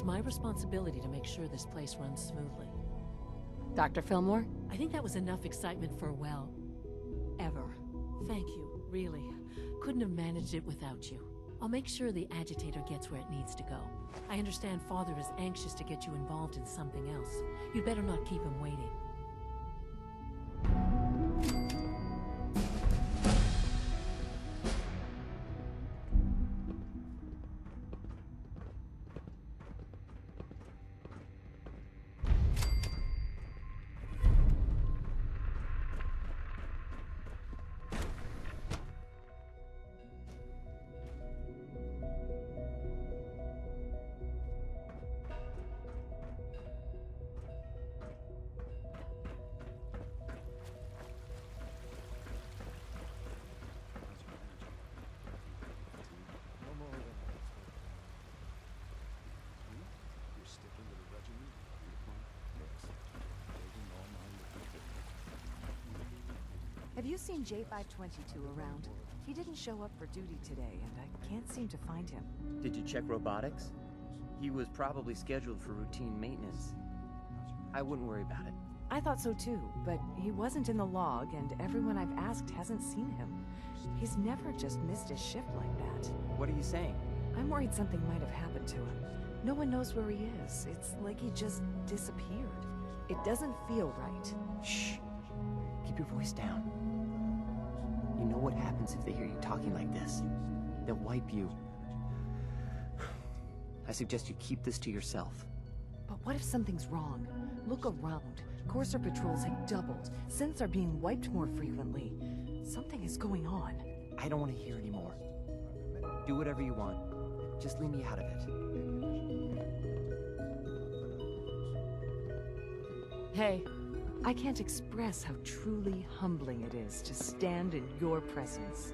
It's my responsibility to make sure this place runs smoothly. Dr. Fillmore? I think that was enough excitement for, well, ever. Thank you, really. Couldn't have managed it without you. I'll make sure the agitator gets where it needs to go. I understand Father is anxious to get you involved in something else. You'd better not keep him waiting. Have you seen J522 around? He didn't show up for duty today, and I can't seem to find him. Did you check robotics? He was probably scheduled for routine maintenance. I wouldn't worry about it. I thought so too, but he wasn't in the log, and everyone I've asked hasn't seen him. He's never just missed his shift like that. What are you saying? I'm worried something might have happened to him. No one knows where he is. It's like he just disappeared. It doesn't feel right. Shh. Keep your voice down. You know what happens if they hear you talking like this? They'll wipe you. I suggest you keep this to yourself. But what if something's wrong? Look around. Courser patrols have doubled. Synths are being wiped more frequently. Something is going on. I don't want to hear anymore. Do whatever you want. Just leave me out of it. Hey, I can't express how truly humbling it is to stand in your presence.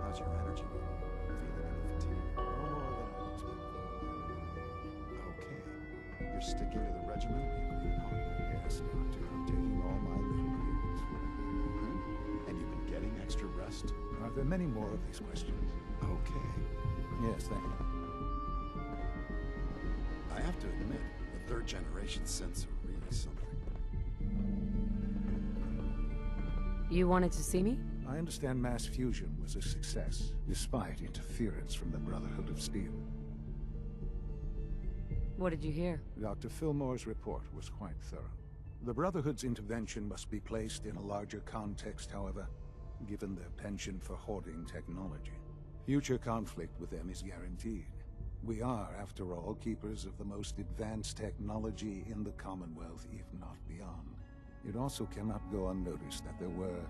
How's your energy? Feeling any fatigue? No more than I expected. Okay. You're sticking to the regimen you agreed upon? Yes, Doctor. I'm taking all my little pills. And you've been getting extra rest? Are there many more of these questions? Okay. Yes, thank you. I have to admit, the third generation synths are really something. You wanted to see me? I understand mass fusion was a success, despite interference from the Brotherhood of Steel. What did you hear? Dr. Fillmore's report was quite thorough. The Brotherhood's intervention must be placed in a larger context, however, given their penchant for hoarding technology. Future conflict with them is guaranteed. We are, after all, keepers of the most advanced technology in the Commonwealth, if not beyond. It also cannot go unnoticed that there were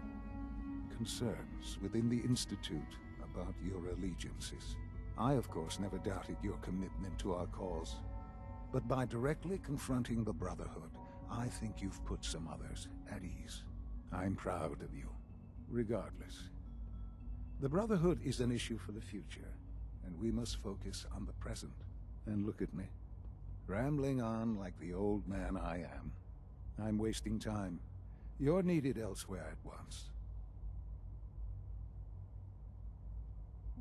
concerns within the Institute about your allegiances. I, of course, never doubted your commitment to our cause. But by directly confronting the Brotherhood, I think you've put some others at ease. I'm proud of you. Regardless, the Brotherhood is an issue for the future, and we must focus on the present. And look at me, rambling on like the old man I am. I'm wasting time. You're needed elsewhere at once.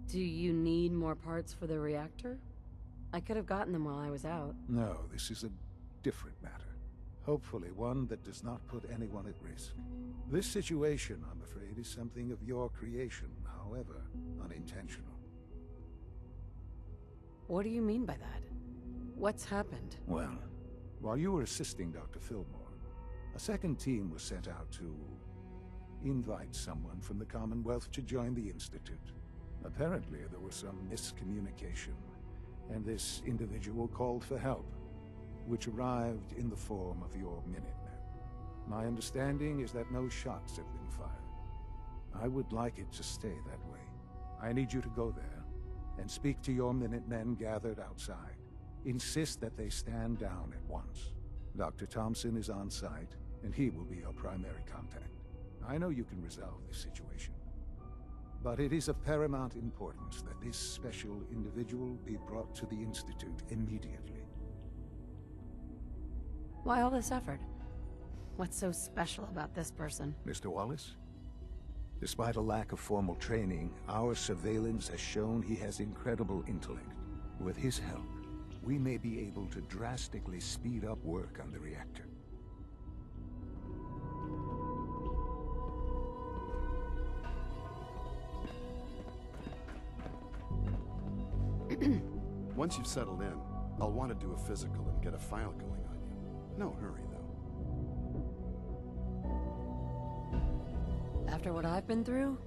Do you need more parts for the reactor? I could have gotten them while I was out. No, this is a different matter. Hopefully one that does not put anyone at risk. This situation, I'm afraid, is something of your creation, however unintentional. What do you mean by that? What's happened? Well, while you were assisting Dr. Fillmore, a second team was sent out to invite someone from the Commonwealth to join the Institute. Apparently, there was some miscommunication, and this individual called for help, which arrived in the form of your Minutemen. My understanding is that no shots have been fired. I would like it to stay that way. I need you to go there and speak to your Minutemen gathered outside. Insist that they stand down at once. Dr. Thompson is on site, and he will be your primary contact. I know you can resolve this situation. But it is of paramount importance that this special individual be brought to the Institute immediately. Why all this effort? What's so special about this person? Mr. Wallace? Despite a lack of formal training, our surveillance has shown he has incredible intellect. With his help, we may be able to drastically speed up work on the reactor. Once you've settled in, I'll want to do a physical and get a file going on you. No hurry, though. After what I've been through,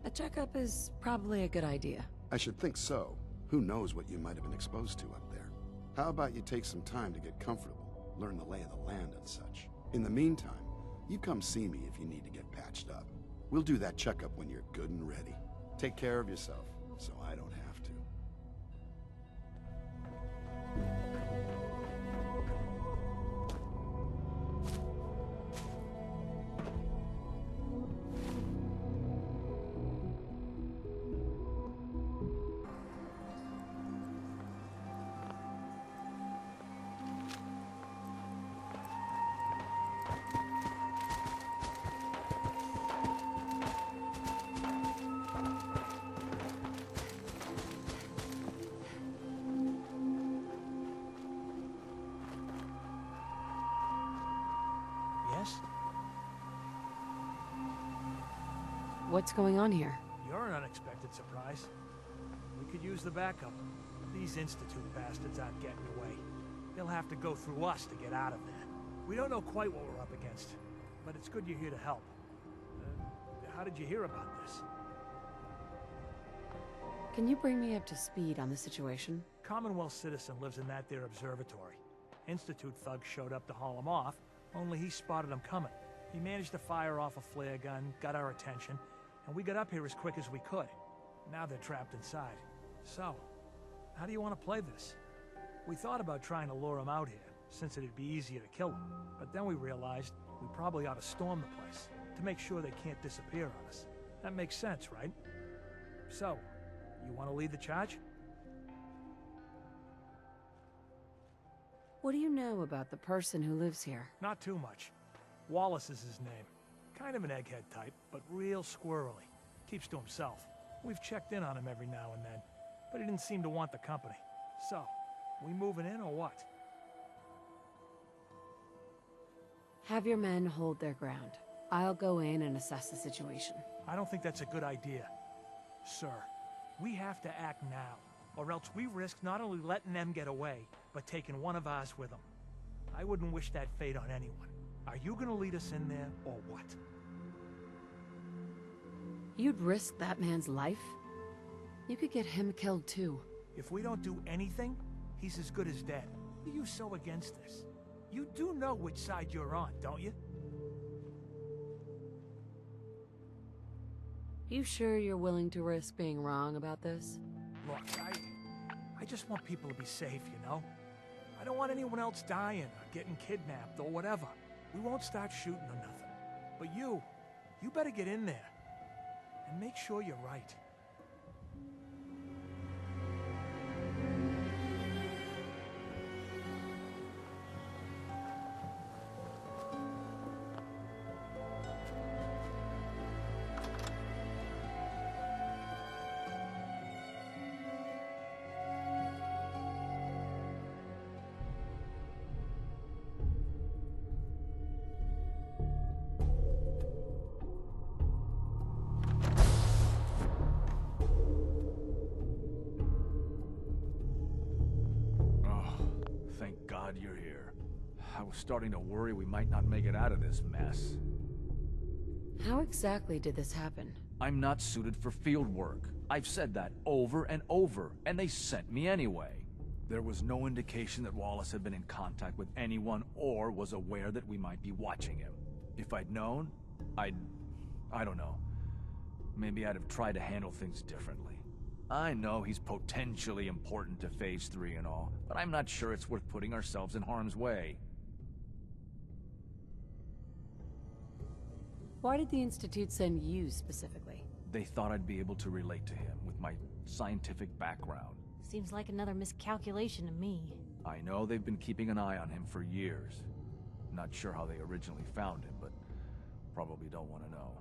a checkup is probably a good idea. I should think so. Who knows what you might have been exposed to up there? How about you take some time to get comfortable, learn the lay of the land and such. In the meantime, you come see me if you need to get patched up. We'll do that checkup when you're good and ready. Take care of yourself, so I don't have to. Yes? What's going on here? You're an unexpected surprise. We could use the backup. These Institute bastards aren't getting away. They'll have to go through us to get out of there. We don't know quite what we're up against, but it's good you're here to help. How did you hear about this? Can you bring me up to speed on the situation? Commonwealth citizen lives in that there observatory. Institute thugs showed up to haul him off, only he spotted them coming. He managed to fire off a flare gun, got our attention, and we got up here as quick as we could. Now they're trapped inside. So, how do you want to play this? We thought about trying to lure them out here, since it'd be easier to kill them. But then we realized we probably ought to storm the place, to make sure they can't disappear on us. That makes sense, right? So, you want to lead the charge? What do you know about the person who lives here? Not too much. Wallace is his name. Kind of an egghead type, but real squirrely. Keeps to himself. We've checked in on him every now and then, but he didn't seem to want the company. So, we moving in or what? Have your men hold their ground. I'll go in and assess the situation. I don't think that's a good idea. Sir, we have to act now, or else we risk not only letting them get away, but taking one of ours with them. I wouldn't wish that fate on anyone. Are you gonna lead us in there, or what? You'd risk that man's life? You could get him killed too. If we don't do anything, he's as good as dead. Why are you so against this? You do know which side you're on, don't you? You sure you're willing to risk being wrong about this? Look, I just want people to be safe, you know? I don't want anyone else dying or getting kidnapped or whatever. We won't start shooting or nothing. But you better get in there. And make sure you're right. Thank God you're here. I was starting to worry we might not make it out of this mess. How exactly did this happen? I'm not suited for field work. I've said that over and over, and they sent me anyway. There was no indication that Wallace had been in contact with anyone or was aware that we might be watching him. If I'd known, I don't know. Maybe I'd have tried to handle things differently. I know he's potentially important to Phase 3 and all, but I'm not sure it's worth putting ourselves in harm's way. Why did the Institute send you specifically? They thought I'd be able to relate to him with my scientific background. Seems like another miscalculation to me. I know they've been keeping an eye on him for years. Not sure how they originally found him, but probably don't want to know.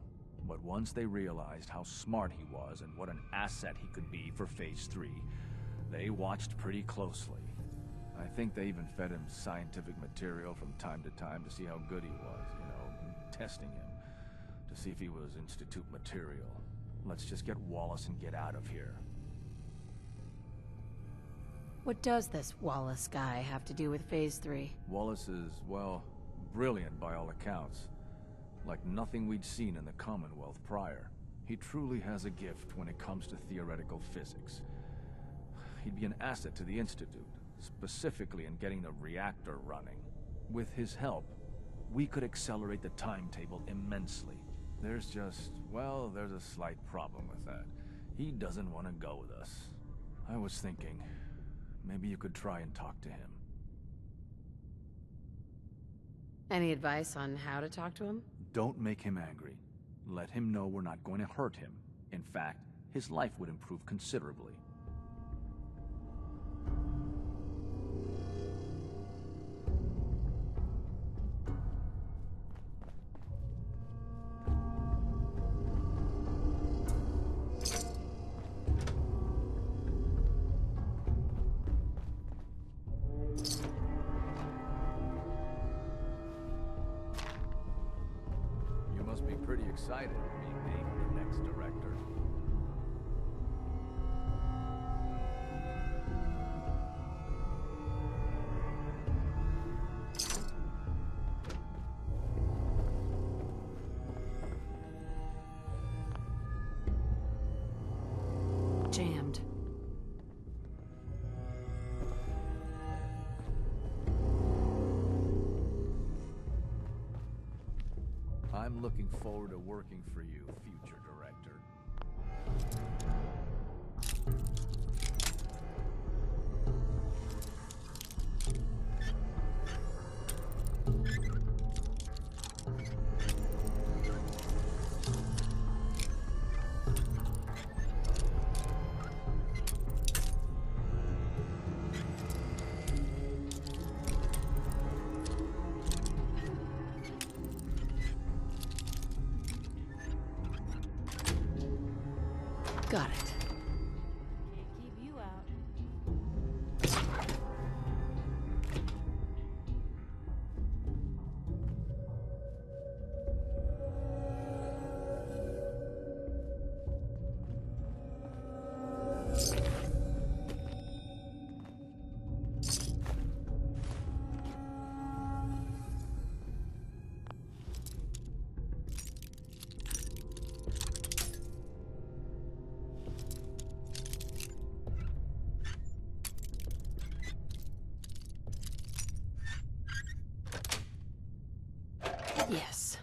But once they realized how smart he was and what an asset he could be for Phase 3, they watched pretty closely. I think they even fed him scientific material from time to time to see how good he was, you know, testing him, to see if he was Institute material. Let's just get Wallace and get out of here. What does this Wallace guy have to do with Phase 3? Wallace is, well, brilliant by all accounts. Like nothing we'd seen in the Commonwealth prior. He truly has a gift when it comes to theoretical physics. He'd be an asset to the Institute, specifically in getting the reactor running. With his help, we could accelerate the timetable immensely. There's just, well, there's a slight problem with that. He doesn't want to go with us. I was thinking, maybe you could try and talk to him. Any advice on how to talk to him? Don't make him angry. Let him know we're not going to hurt him. In fact, his life would improve considerably. Pretty excited being named the next director. Jammed. I'm looking forward to working for you, future director. Got it. Can't keep you out. Yes.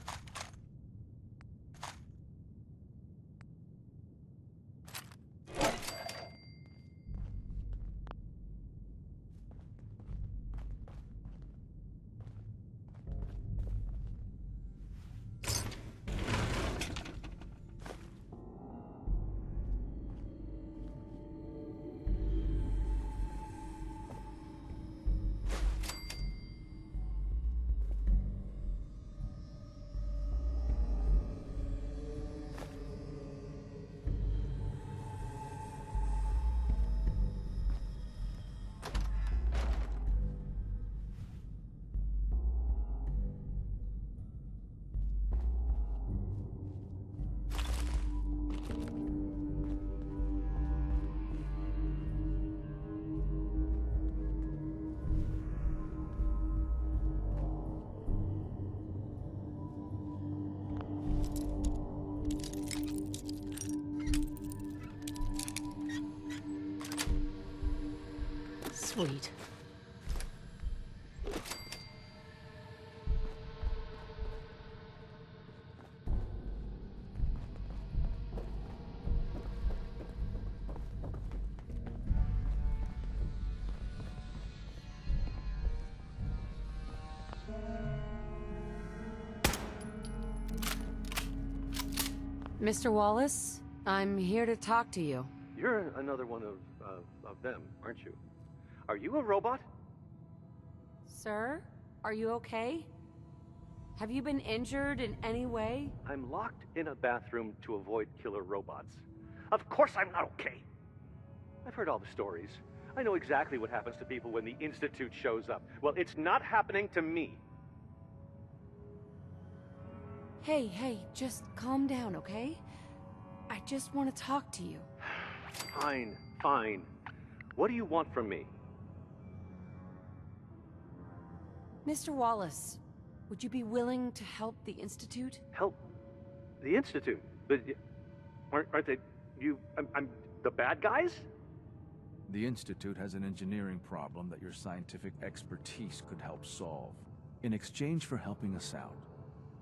Sweet. Mr. Wallace, I'm here to talk to you. You're another one of them, aren't you? Are you a robot? Sir? Are you okay? Have you been injured in any way? I'm locked in a bathroom to avoid killer robots. Of course I'm not okay. I've heard all the stories. I know exactly what happens to people when the Institute shows up. Well, it's not happening to me. Hey, just calm down, okay? I just want to talk to you. Fine, fine. What do you want from me? Mr. Wallace, would you be willing to help the Institute? Help? The Institute? But aren't they... I'm the bad guys? The Institute has an engineering problem that your scientific expertise could help solve. In exchange for helping us out,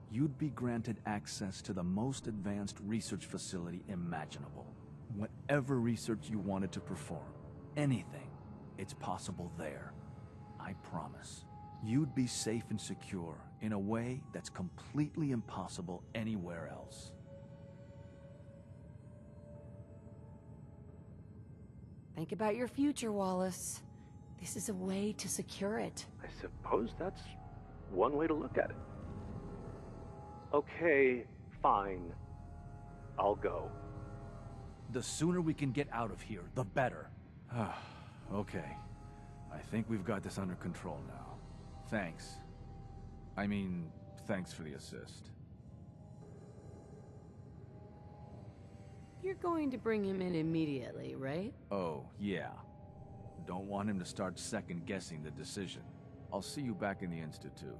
you'd be granted access to the most advanced research facility imaginable. Whatever research you wanted to perform, anything, it's possible there. I promise. You'd be safe and secure in a way that's completely impossible anywhere else. Think about your future, Wallace. This is a way to secure it. I suppose that's one way to look at it. Okay, fine. I'll go. The sooner we can get out of here, the better. Okay. I think we've got this under control now. Thanks. I mean, thanks for the assist. You're going to bring him in immediately, right? Oh, yeah. Don't want him to start second-guessing the decision. I'll see you back in the Institute.